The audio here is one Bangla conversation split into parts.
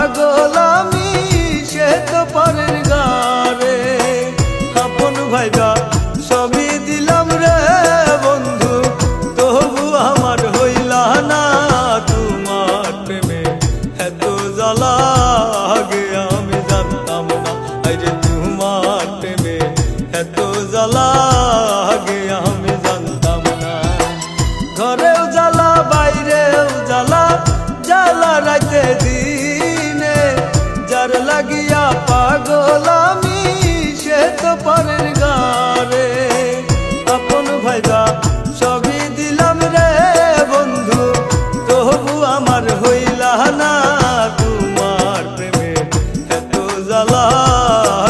পাগল আমি সে তো পরের গারে। আপন ভাইবা সবই দিলাম রে বন্ধু, তবু আমার হইলা না তোমার প্রেমে এত জ্বালা। আগে আমি জানতাম না আরে তোমার প্রেমে এত জ্বালা, আগে আমি জানতাম না। ঘরেও জ্বালা বাইরেও জ্বালা, জ্বালা রাইতে দিনে, যার লাগিয়া পাগল আমি সে তো পরের গারে। আপন ভাইবা সবই দিলাম রে বন্ধু, তবু আমার হইলা না তোমার প্রেমে এত জ্বালা।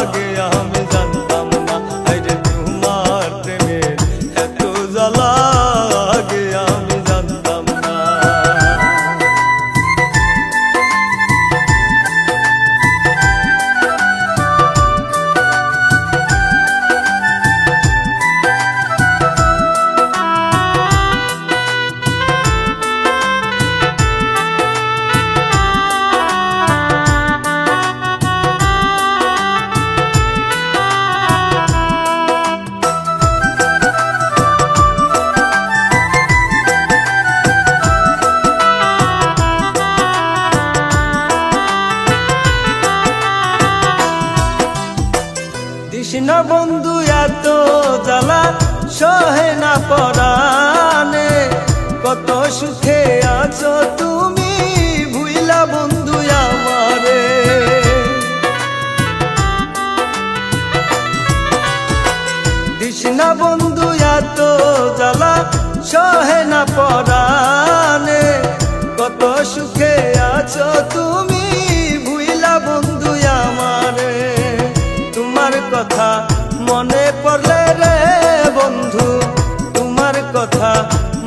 আগে আমি জানতাম না আরে তোমার প্রেমে এত জ্বালা, আগে আমি জানতাম না। কৃষ্ণ বন্ধু এত জ্বালা সহে না পরাণে, কত সুখে আছো তুমি ভুইলা বন্ধু আমারে। কৃষ্ণ বন্ধু এত জ্বালা সহে না পরাণে, কত সুখে আছো তুমি ভুইলা বন্ধু আমারে। তোমার কথা মনে পড়লে রে বন্ধু, তোমার কথা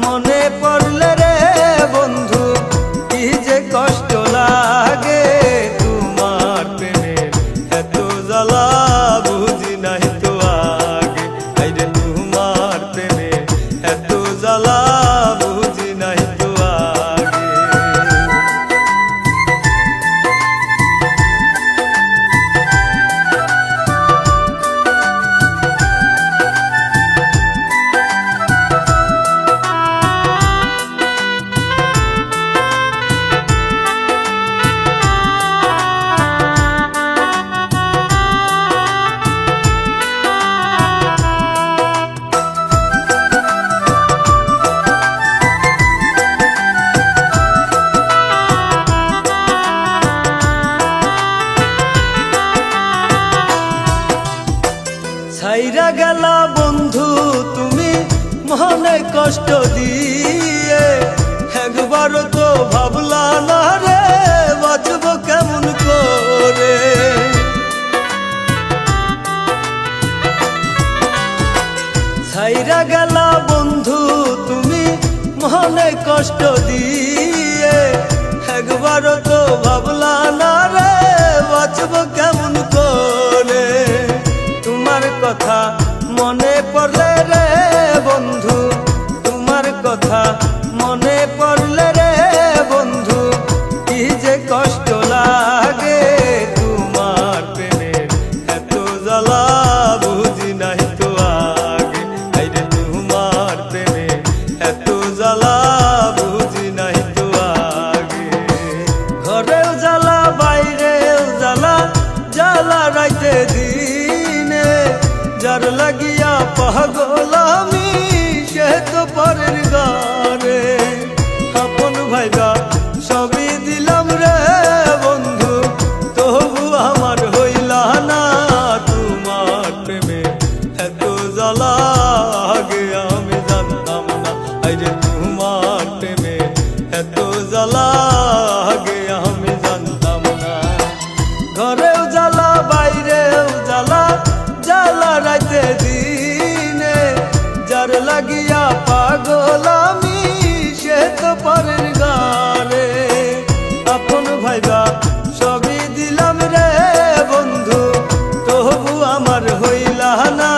মনে পড়লে রে বন্ধু, কি যে কষ্ট লাগে তোমার প্রেমে এত জ্বালা। বুঝি নাই তো আগে আইরে তোমার প্রেমে এত জ্বালা, বুঝি নাই তো আগে। ছাইরা গেলা বন্ধু তুমি মনে কষ্ট দিয়ে, একবারও তো ভাবলা না রে বাঁচব কেমন করে। ছাইরা গেলা বন্ধু তুমি মনে কষ্ট দিয়ে, একবারও তো ভাবলা না রে বাঁচব কেমন করে। তোমার কথা মনে পড়লে রে বন্ধু, তোমার কথা মনে পড়লে রে বন্ধু, কি যে কষ্ট লাগে তোমার প্রেমে এত জ্বালা। বুঝি নাই তো আগে আইরে তোমার প্রেমে এত জ্বালা, বুঝি নাই তো আগে। ঘরেও জ্বালা বাইরেও জ্বালা, জ্বালা রাইতে দিনে, যার লাগিয়া পাগল আমি সে তো পরের গারে। আপন ভাইবা সবই দিলাম রে বন্ধু, তবু আমার হইলা না তোমার প্রেমে এত জ্বালা। আগে আমি জানতাম না আইরে তোমার প্রেমে এত জ্বালা, আগে আমি জানতাম না। ঘরেও জ্বালা বাইরেও জ্বালা, জ্বালা রাইতে দিনে, যার লাগিয়া পাগল আমি সে তো পরের গারে। আপন ভাইবা সবই দিলাম রে বন্ধু, তবু আমার হইলা না।